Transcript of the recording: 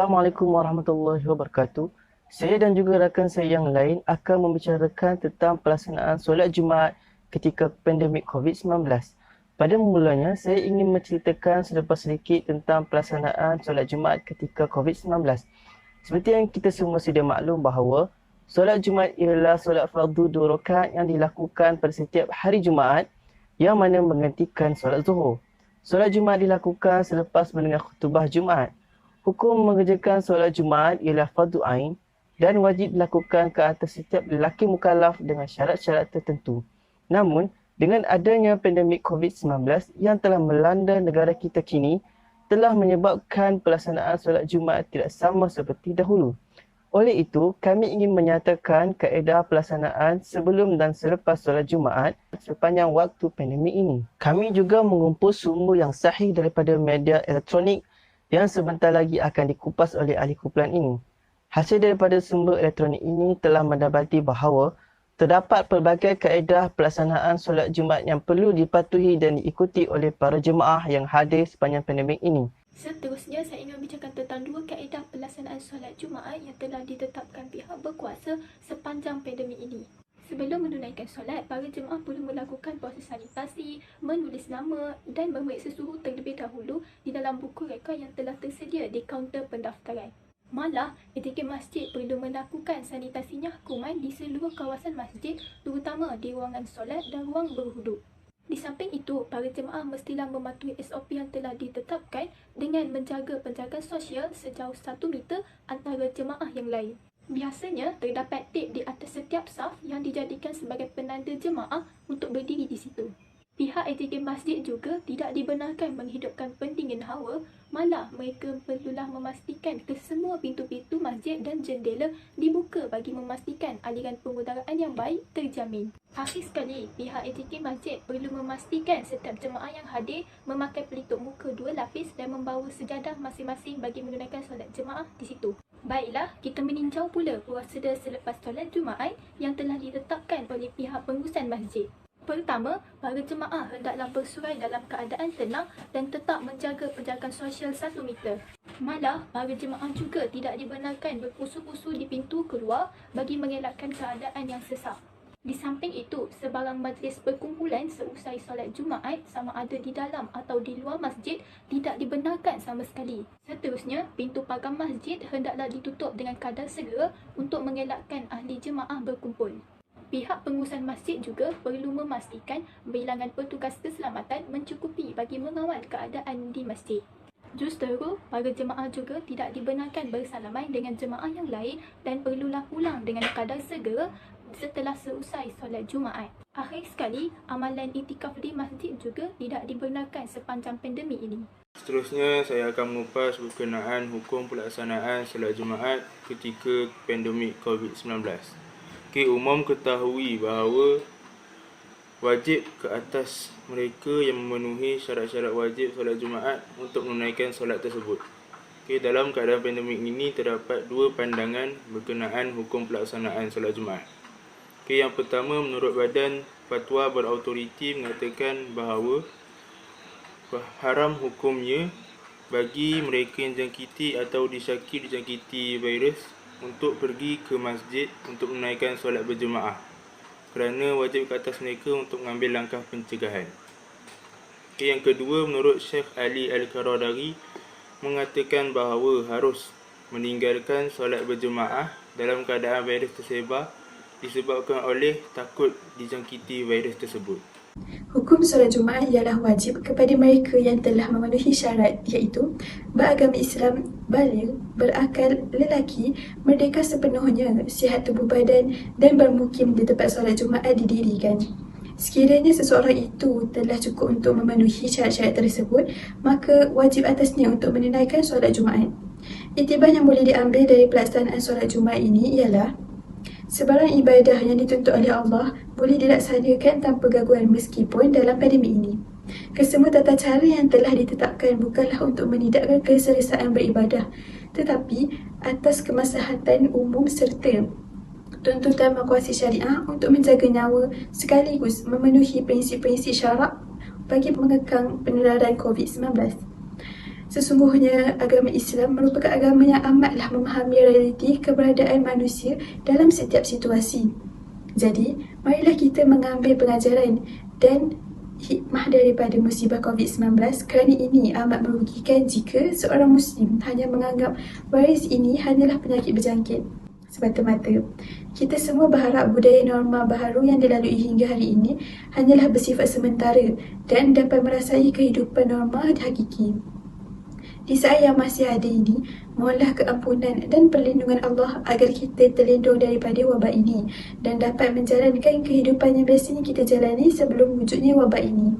Assalamualaikum warahmatullahi wabarakatuh. Saya dan juga rakan saya yang lain akan membicarakan tentang pelaksanaan solat Jumaat ketika pandemik COVID-19. Pada mulanya, saya ingin menceritakan sedikit tentang pelaksanaan solat Jumaat ketika COVID-19. Seperti yang kita semua sudah maklum bahawa solat Jumaat ialah solat fardu 2 rakaat yang dilakukan pada setiap hari Jumaat yang mana menggantikan solat Zuhur. Solat Jumaat dilakukan selepas mendengar khutbah Jumaat. Hukum mengerjakan solat Jumaat ialah fardu ain dan wajib dilakukan ke atas setiap lelaki mukallaf dengan syarat-syarat tertentu. Namun, dengan adanya pandemik COVID-19 yang telah melanda negara kita kini, telah menyebabkan pelaksanaan solat Jumaat tidak sama seperti dahulu. Oleh itu, kami ingin menyatakan kaedah pelaksanaan sebelum dan selepas solat Jumaat sepanjang waktu pandemik ini. Kami juga mengumpul sumber yang sahih daripada media elektronik yang sebentar lagi akan dikupas oleh ahli kumpulan ini. Hasil daripada sumber elektronik ini telah mendapati bahawa terdapat pelbagai kaedah pelaksanaan solat Jumaat yang perlu dipatuhi dan diikuti oleh para jemaah yang hadir sepanjang pandemik ini. Seterusnya, saya ingin bincangkan tentang 2 kaedah pelaksanaan solat Jumaat yang telah ditetapkan pihak berkuasa sepanjang pandemik ini. Sebelum menunaikan solat, para jemaah perlu melakukan proses sanitasi, menulis nama dan memeriksa suhu terlebih dahulu di dalam buku rekod yang telah tersedia di kaunter pendaftaran. Malah, etiket masjid perlu melakukan sanitasi nyakuman di seluruh kawasan masjid, terutama di ruangan solat dan ruang berwuduk. Di samping itu, para jemaah mestilah mematuhi SOP yang telah ditetapkan dengan menjaga penjagaan sosial sejauh 1 meter antara jemaah yang lain. Biasanya, terdapat tip di atas setiap saf yang dijadikan sebagai penanda jemaah untuk berdiri di situ. Pihak etiket masjid juga tidak dibenarkan menghidupkan pendingin hawa, malah mereka perlulah memastikan kesemua pintu-pintu masjid dan jendela dibuka bagi memastikan aliran pengudaraan yang baik terjamin. Akhir sekali, pihak etiket masjid perlu memastikan setiap jemaah yang hadir memakai pelitup muka 2 lapis dan membawa sejadah masing-masing bagi menunaikan solat jemaah di situ. Baiklah, kita meninjau pula prosedur selepas solat Jumaat yang telah ditetapkan oleh pihak pengurusan masjid. Pertama, para jemaah hendaklah bersurai dalam keadaan tenang dan tetap menjaga penjagaan sosial 1 meter. Malah, para jemaah juga tidak dibenarkan berpusu-pusu di pintu keluar bagi mengelakkan keadaan yang sesak. Di samping itu, sebarang majlis perkumpulan seusai solat Jumaat sama ada di dalam atau di luar masjid tidak dibenarkan sama sekali. Seterusnya, pintu pagar masjid hendaklah ditutup dengan kadar segera untuk mengelakkan ahli jemaah berkumpul. Pihak pengurusan masjid juga perlu memastikan bilangan petugas keselamatan mencukupi bagi mengawal keadaan di masjid. Justeru, para jemaah juga tidak dibenarkan bersalaman dengan jemaah yang lain dan perlulah pulang dengan kadar segera setelah selesai solat Jumaat. Akhir sekali, amalan iktikaf di masjid juga tidak dibenarkan sepanjang pandemik ini. Seterusnya, saya akan mengupas berkenaan hukum pelaksanaan solat Jumaat ketika pandemik COVID-19. Umum ketahui bahawa wajib ke atas mereka yang memenuhi syarat-syarat wajib solat Jumaat untuk menunaikan solat tersebut. Dalam keadaan pandemik ini terdapat 2 pandangan berkenaan hukum pelaksanaan solat Jumaat. Yang pertama, menurut badan fatwa berautoriti mengatakan bahawa haram hukumnya bagi mereka yang dijangkiti atau disyaki dijangkiti virus untuk pergi ke masjid untuk menunaikan solat berjemaah kerana wajib ke atas mereka untuk mengambil langkah pencegahan. Yang kedua, menurut Syekh Ali Al-Qaradari mengatakan bahawa harus meninggalkan solat berjemaah dalam keadaan virus tersebar disebabkan oleh takut dijangkiti virus tersebut. Hukum solat Jumaat ialah wajib kepada mereka yang telah memenuhi syarat iaitu beragama Islam, baligh, berakal, lelaki, merdeka sepenuhnya, sihat tubuh badan dan bermukim di tempat solat Jumaat didirikan. Sekiranya seseorang itu telah cukup untuk memenuhi syarat-syarat tersebut, maka wajib atasnya untuk menunaikan solat Jumaat. Iktibar yang boleh diambil dari pelaksanaan solat Jumaat ini ialah sebarang ibadah yang dituntut oleh Allah boleh dilaksanakan tanpa gangguan meskipun dalam pandemik ini. Kesemua tata cara yang telah ditetapkan bukanlah untuk menidakkan keselesaan beribadah, tetapi atas kemaslahatan umum serta tuntutan makuasi syariah untuk menjaga nyawa sekaligus memenuhi prinsip-prinsip syarak bagi mengekang penularan COVID-19. Sesungguhnya agama Islam merupakan agama yang amatlah memahami realiti keberadaan manusia dalam setiap situasi. Jadi, marilah kita mengambil pengajaran dan hikmah daripada musibah COVID-19 kerana ini amat merugikan jika seorang Muslim hanya menganggap virus ini hanyalah penyakit berjangkit semata-mata. Kita semua berharap budaya norma baharu yang dilalui hingga hari ini hanyalah bersifat sementara dan dapat merasai kehidupan normal hakiki. Di saat yang masih ada ini, mohonlah keampunan dan perlindungan Allah agar kita terlindung daripada wabak ini dan dapat menjalankan kehidupan yang biasanya kita jalani sebelum wujudnya wabak ini.